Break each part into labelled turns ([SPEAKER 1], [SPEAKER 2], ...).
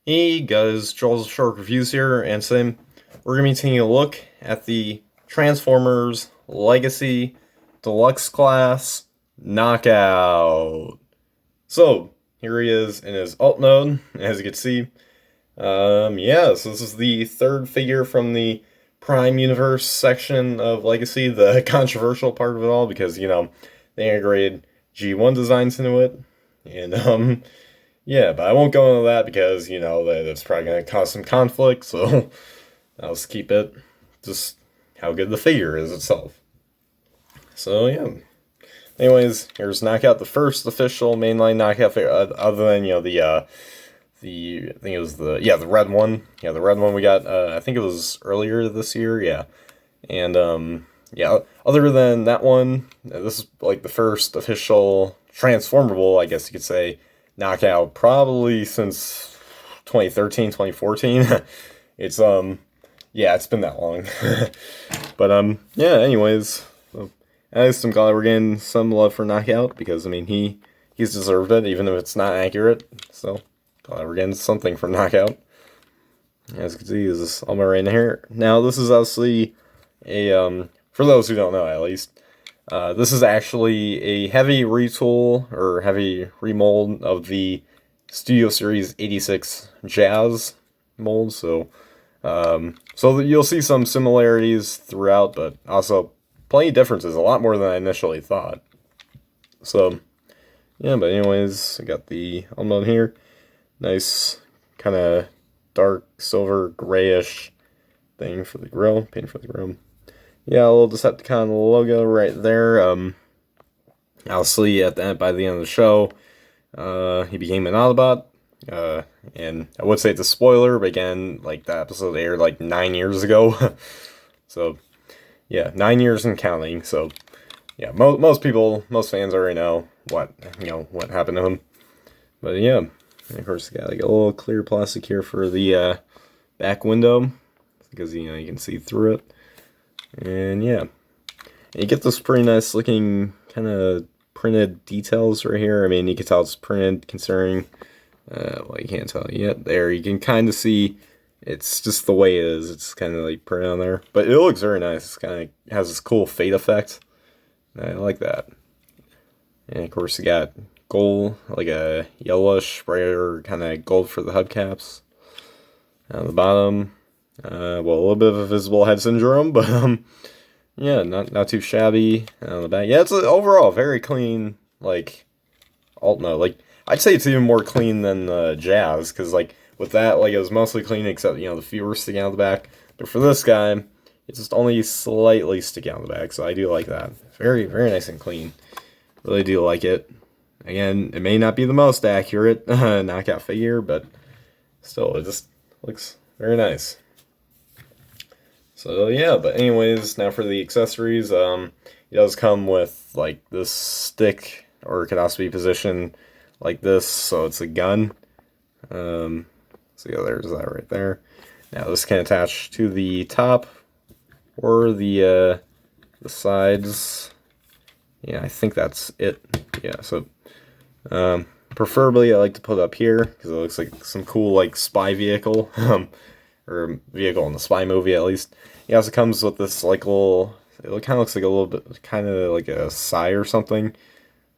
[SPEAKER 1] Hey guys, Charles Shark Reviews here, and today we're going to be taking a look at the Transformers Legacy Deluxe Class Knockout. So, here he is in his alt mode, as you can see. So this is the third figure from the Prime Universe section of Legacy, the controversial part of it all, because, they integrated G1 designs into it, and, yeah, but I won't go into that because, that's probably going to cause some conflict, so I'll just keep it just how good the figure is itself. So, yeah. Anyways, here's Knockout, the first official mainline Knockout figure, other than, I think it was the red one. Yeah, the red one we got, I think it was earlier this year, yeah. And, yeah, other than that one, this is like the first official transformable, I guess you could say, Knockout probably since 2013, 2014. It's yeah, it's been that long. But yeah, anyways, so, I'm glad we're getting some love for Knockout because I mean he's deserved it even if it's not accurate. So glad we're getting something from Knockout. As you can see, this is Alma right in here. Now this is obviously a for those who don't know at least, this is actually a heavy retool or heavy remold of the Studio Series 86 Jazz mold. So you'll see some similarities throughout, but also plenty of differences. A lot more than I initially thought. So yeah, but anyways, I got the mode here. Nice kind of dark silver grayish thing for the grill, paint for the grill. Yeah, a little Decepticon logo right there. Obviously, by the end of the show, he became an Autobot. And I would say it's a spoiler, but again, like that episode aired like 9 years ago. So, yeah, 9 years and counting. So, yeah, most people, most fans already know what happened to him. But yeah, and of course, got like a little clear plastic here for the back window because you can see through it. And yeah, and you get this pretty nice looking kind of printed details right here. I mean, you can tell it's printed considering, well, you can't tell yet. There, you can kind of see it's just the way it is. It's kind of like printed on there. But it looks very nice. It's kind of has this cool fade effect. I like that. And of course, you got gold, like a yellowish, brighter kind of gold for the hubcaps. On the bottom, well, a little bit of a visible head syndrome, but yeah, not too shabby. On the back, yeah, it's overall very clean, like alt mode. Like I'd say it's even more clean than the Jazz, because like with that, like it was mostly clean except the feet were sticking out the back. But for this guy, it's just only slightly sticking out the back, so I do like that. Very very nice and clean. Really do like it. Again, it may not be the most accurate knockout figure, but still, it just looks very nice. So yeah, but anyways, now for the accessories, it does come with like this stick, or it could also be positioned like this, so it's a gun. So yeah, there's that right there. Now this can attach to the top or the sides. Yeah, I think that's it. Yeah, so preferably I like to put it up here because it looks like some cool like spy vehicle, or vehicle in the spy movie at least. It also comes with this like little. It kind of looks like a little bit, kind of like a sigh or something.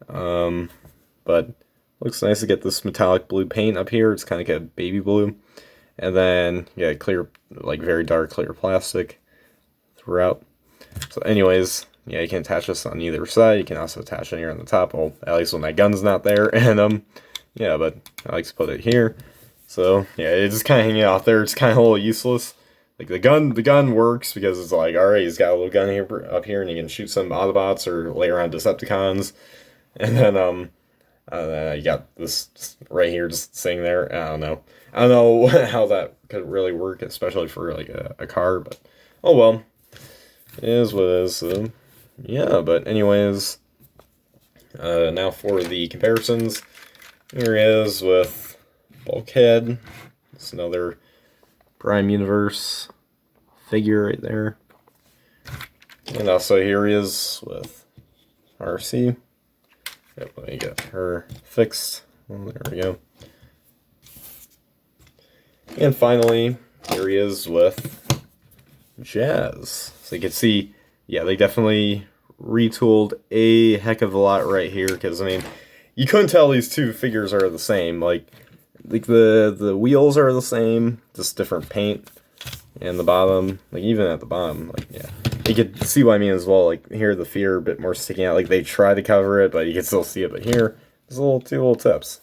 [SPEAKER 1] But looks nice to get this metallic blue paint up here. It's kind of like a baby blue, and then yeah, clear, like very dark clear plastic throughout. So, anyways, yeah, you can attach this on either side. You can also attach it here on the top. Well, at least when that gun's not there. And yeah, but I like to put it here. So yeah, it's just kind of hanging out there. It's kind of a little useless. Like the gun works because it's like, all right, he's got a little gun here up here, and he can shoot some Autobots or lay around Decepticons. And then you got this right here just sitting there. I don't know how that could really work, especially for like a car. But oh well, it is what it is. So yeah, but anyways, now for the comparisons. Here is with Bulkhead. It's another Prime Universe figure right there. And also here he is with RC. Yep, let me get her fixed. Well, there we go. And finally, here he is with Jazz. So you can see, yeah, they definitely retooled a heck of a lot right here, because, I mean, you couldn't tell these two figures are the same. Like the wheels are the same, just different paint. And the bottom, like even at the bottom, like, yeah. You could see what I mean as well, like here the feet are a bit more sticking out, like they try to cover it, but you can still see it. But here, there's two little tips.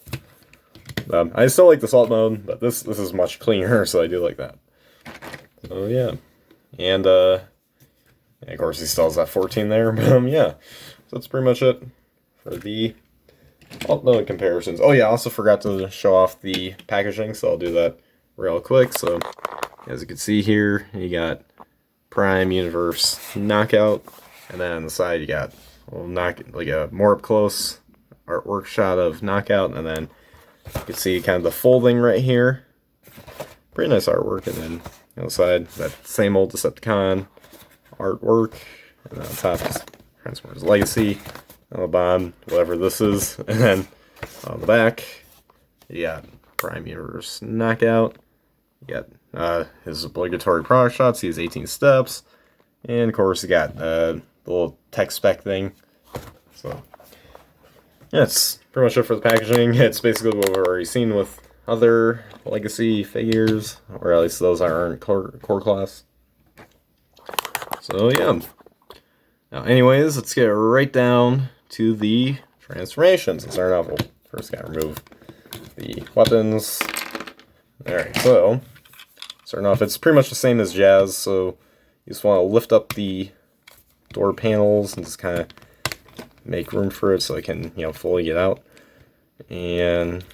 [SPEAKER 1] I still like the salt mode, but this is much cleaner, so I do like that. So yeah. And of course he still has that 14 there, but yeah. So that's pretty much it for the alt mode comparisons. Oh yeah, I also forgot to show off the packaging, so I'll do that real quick. So as you can see here, you got Prime Universe Knockout, and then on the side you got a more up close artwork shot of Knockout, and then you can see kind of the folding right here. Pretty nice artwork, and then on the side that same old Decepticon artwork, and then on top is Transformers Legacy, on the bottom whatever this is, and then on the back you got Prime Universe Knockout. You got his obligatory product shots. He has 18 steps. And, of course, you got the little tech spec thing. So, yeah, that's pretty much it for the packaging. It's basically what we've already seen with other Legacy figures, or at least those that aren't core class. So, yeah. Now, anyways, let's get right down to the transformations. Let's start off. We'll first got to remove the weapons. Alright, so starting off, it's pretty much the same as Jazz, so you just want to lift up the door panels and just kind of make room for it so it can, fully get out. And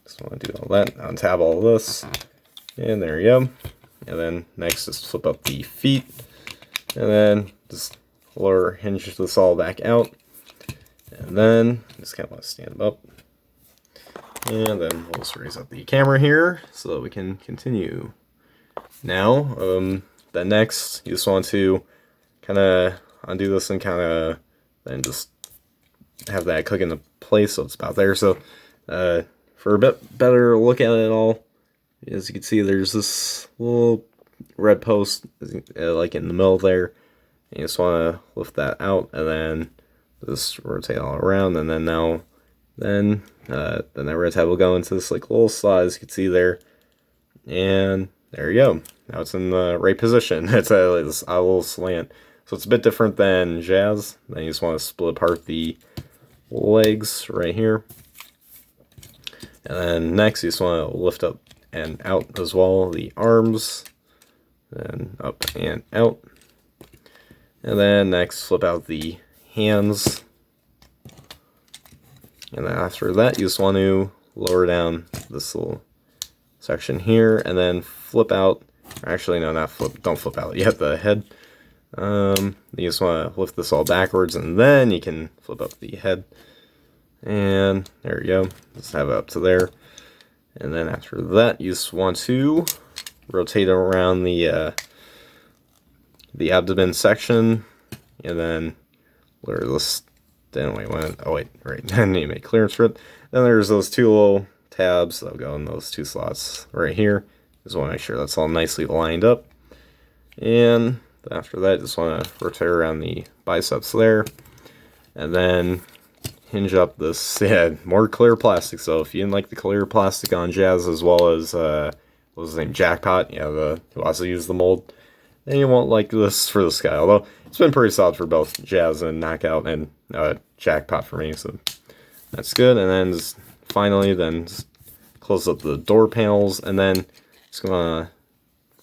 [SPEAKER 1] just want to do all that, untab all of this, and there you go. And then next, just flip up the feet, and then just lower hinge this all back out, and then just kind of want to stand them up. And then we'll just raise up the camera here so that we can continue. Now, then next, you just want to kind of undo this and kind of then just have that click into place so it's about there. So, for a bit better look at it all, as you can see, there's this little red post like in the middle there. And you just want to lift that out and then just rotate all around, and then then that red tab will go into this like little slot, as you can see there, and there you go. Now it's in the right position. It's a little slant, so it's a bit different than Jazz. Then you just want to split apart the legs right here, and then next you just want to lift up and out as well the arms, then up and out, and then next flip out the hands. And then after that, you just want to lower down this little section here, and then flip out. Actually, no, not flip. Don't flip out. You have the head. You just want to lift this all backwards, and then you can flip up the head. And there you go. Just have it up to there. And then after that, you just want to rotate around the abdomen section, and then lower this. Then right. I need to make clearance for it. Then there's those two little tabs that'll go in those two slots right here. Just want to make sure that's all nicely lined up. And after that, just want to rotate around the biceps there. And then hinge up this, more clear plastic. So if you didn't like the clear plastic on Jazz, as well as, what was his name, Jackpot, who also used the mold, then you won't like this for this guy. Although it's been pretty solid for both Jazz and Knockout, and Jackpot for me, so that's good. And then finally, just close up the door panels, and then just gonna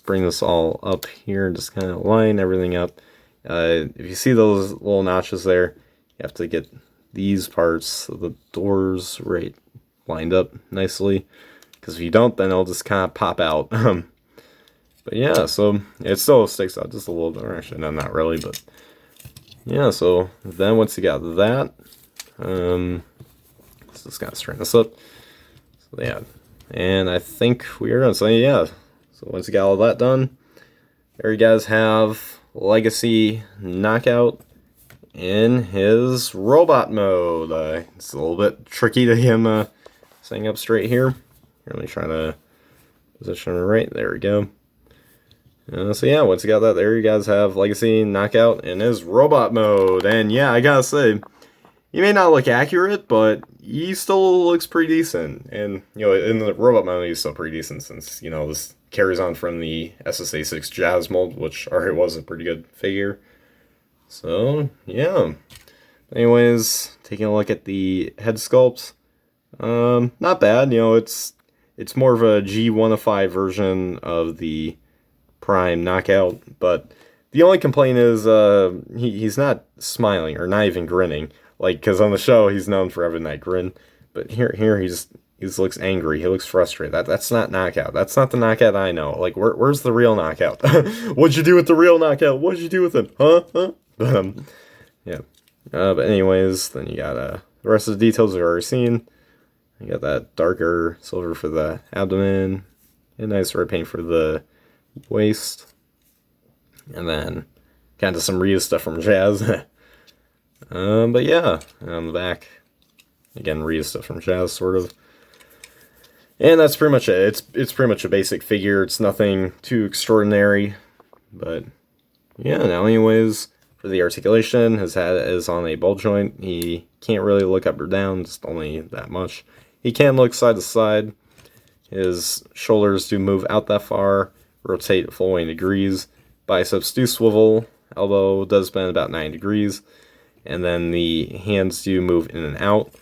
[SPEAKER 1] bring this all up here and just kind of line everything up. If you see those little notches there, you have to get these parts of the doors lined up nicely, because if you don't, then it'll just kind of pop out. But yeah, so it still sticks out just a little bit. Actually, no, not really, but yeah. So then once you got that, let's just kind of straighten this up. So yeah, and I think we are done. So yeah, so once you got all that done, there you guys have Legacy Knockout in his robot mode. It's a little bit tricky to him staying up straight here. Let me try to Position right, there we go. So yeah, once you got that there, you guys have Legacy, Knockout, in his robot mode. And yeah, I gotta say, he may not look accurate, but he still looks pretty decent. And, you know, in the robot mode, he's still pretty decent since, you know, this carries on from the SSA 6 Jazz mold, which already was a pretty good figure. So, yeah. Anyways, taking a look at the head sculpt. Not bad, you know, it's more of a G105 version of the Prime Knockout, but the only complaint is he's not smiling, or not even grinning. Like, because on the show, he's known for having that grin. But here he looks angry. He looks frustrated. That's not Knockout. That's not the Knockout I know. Like, where's the real Knockout? What'd you do with the real Knockout? What'd you do with him? Huh? But, yeah. But anyways, then you got the rest of the details we've already seen. You got that darker silver for the abdomen. And nice red paint for the waist. And then kind of some Rhea stuff from Jazz. But yeah, on the back, again, Rhea stuff from Jazz, sort of. And that's pretty much it. It's pretty much a basic figure. It's nothing too extraordinary. But yeah, now anyways, for the articulation, his head is on a ball joint. He can't really look up or down, just only that much. He can look side to side. His shoulders do move out that far, rotate full 180 degrees. Biceps do swivel. Elbow does bend about 9 degrees. And then the hands do move in and out.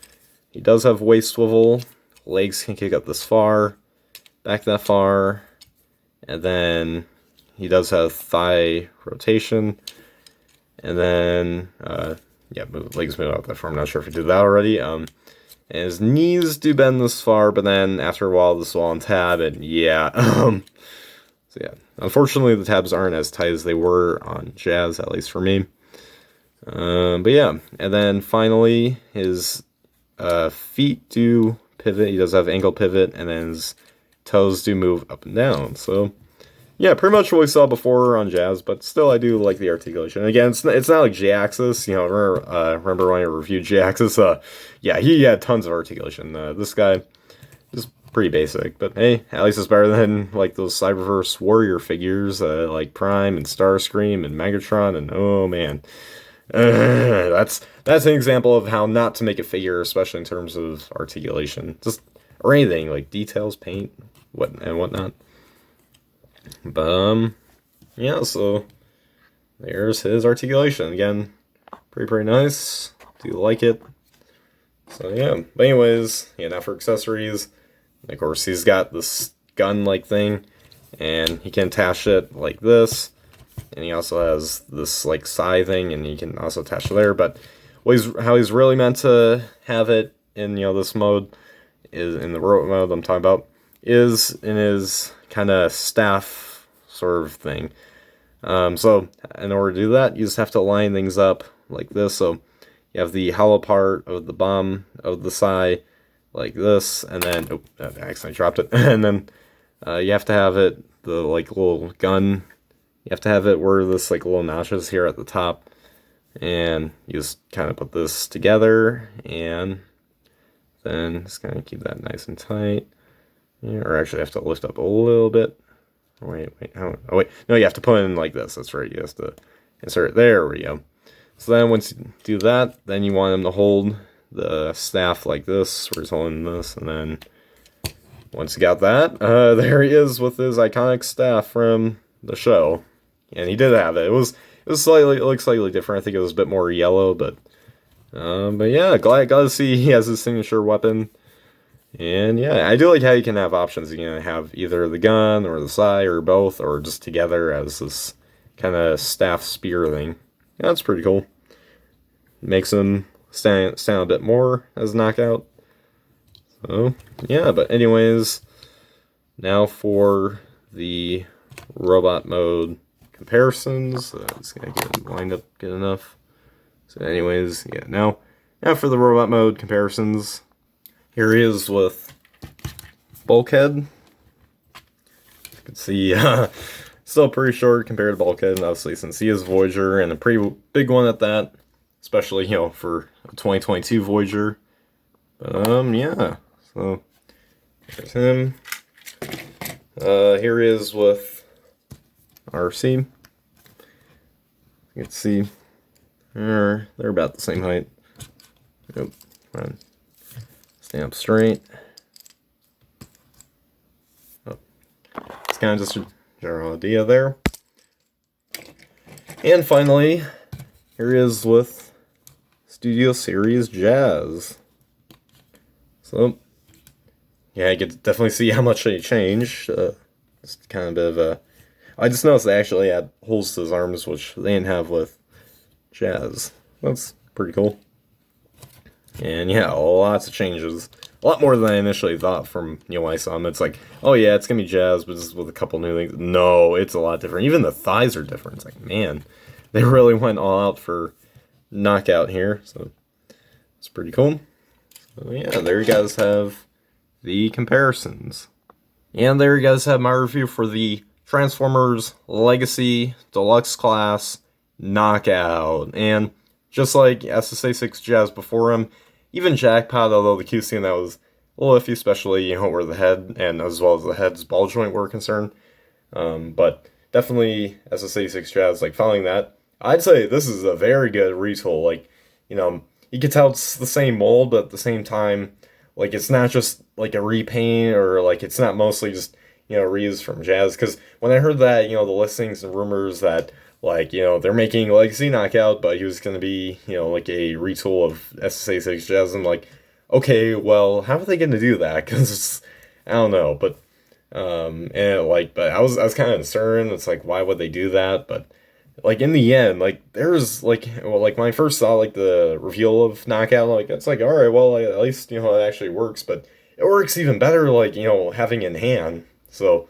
[SPEAKER 1] He does have waist swivel. Legs can kick up this far, back that far. And then he does have thigh rotation. And then, yeah, legs move out that far. I'm not sure if he did that already. And his knees do bend this far, but then after a while this will untab, and yeah. So yeah, unfortunately the tabs aren't as tight as they were on Jazz, at least for me. But yeah, and then finally his feet do pivot. He does have ankle pivot, and then his toes do move up and down. So yeah, pretty much what we saw before on Jazz, but still I do like the articulation. And again, it's not like J-Axis, you know, remember when I reviewed J-Axis? Yeah, he had tons of articulation. This guy is pretty basic, but hey, at least it's better than like those Cyberverse Warrior figures, like Prime and Starscream and Megatron, and oh man. That's an example of how not to make a figure, especially in terms of articulation, just or anything like details, paint, whatnot. But yeah, so there's his articulation again, pretty nice. Do like it? So yeah, but anyways, yeah. Now for accessories, of course he's got this gun-like thing, and he can attach it like this. And he also has this like scythe thing, and he can also attach it there. But how he's really meant to have it in this mode is in the robot mode I'm talking about, is in his kind of staff sort of thing. So in order to do that, you just have to line things up like this. So you have the hollow part of the bomb of the side like this, and then I accidentally dropped it. And then you have to have it the like little gun. You have to have it where this like little notches here at the top, and you just kind of put this together, and then just kind of keep that nice and tight. Yeah, or actually, I have to lift up a little bit. Wait, oh wait, no, you have to put it in like this. That's right. You have to insert it. There we go. So then once you do that, then you want him to hold the staff like this, where he's holding this, and then once you got that, there he is with his iconic staff from the show. And he did have it. It looks slightly different. I think it was a bit more yellow, but yeah, glad to see he has his signature weapon. And yeah, I do like how you can have options. You can have either the gun or the sai or both, or just together as this kind of staff spear thing. Yeah, that's pretty cool. Makes him stand a bit more as a knockout. So yeah, but anyways, now for the robot mode comparisons. Just gonna get it lined up good enough. So anyways, yeah, now for the robot mode comparisons, here he is with Bulkhead. You can see still pretty short compared to Bulkhead, obviously, since he is Voyager, and a pretty big one at that, especially for a 2022 Voyager. But yeah, so there's him. Here he is with RC. You can see they're about the same height. Yep. Stand up straight. Oh. It's kind of just a general idea there. And finally, here he is with Studio Series Jazz. So, yeah, you can definitely see how much they changed. It's kind of a bit of a... I just noticed they actually had holes to his arms, which they didn't have with Jazz. That's pretty cool. And yeah, lots of changes. A lot more than I initially thought from, when I saw them. It's like, oh yeah, it's going to be Jazz, but just with a couple new things. No, it's a lot different. Even the thighs are different. It's like, man, they really went all out for Knockout here. So, it's pretty cool. So yeah, there you guys have the comparisons. And there you guys have my review for the Transformers Legacy Deluxe Class Knockout. And just like SSA6 Jazz before him, even Jackpot, although the QC in that was a little iffy, especially, where the head and as well as the head's ball joint were concerned. But definitely SSA6 Jazz, like following that, I'd say this is a very good retool. Like, you can tell it's the same mold, but at the same time, like, it's not just like a repaint, or like it's not mostly just, reused from Jazz. Because when I heard that, the listings and rumors that, like, they're making Legacy Knockout, but he was going to be, like a retool of SSA6 Jazz, I'm like, okay, well, how are they going to do that? Because I don't know, but but I was kind of concerned. It's like, why would they do that? But like in the end, like there's like, like when I first saw like the reveal of Knockout, like it's like, all right, well, like, at least it actually works. But it works even better, like, having in hand. So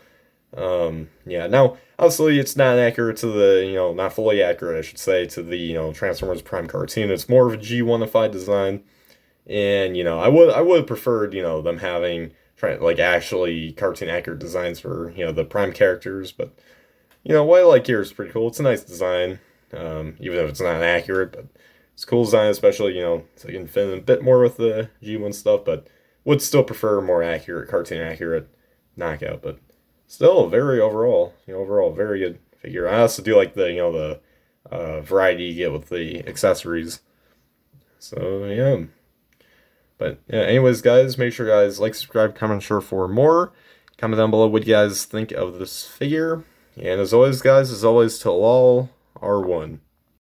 [SPEAKER 1] yeah, now obviously it's not accurate to the, not fully accurate, I should say, to the, Transformers Prime cartoon. It's more of a G1ified design. And, I would have preferred, them having like actually cartoon accurate designs for, the Prime characters. But, what I like here is pretty cool. It's a nice design, even if it's not accurate, but it's a cool design, especially, so you can fit in a bit more with the G1 stuff, but would still prefer more accurate, cartoon accurate Knockout. But still, very overall very good figure. I also do like the, variety you get with the accessories. So, yeah. But, yeah, anyways, guys, make sure guys like, subscribe, comment, share for more. Comment down below what you guys think of this figure. And as always, guys, till all are one.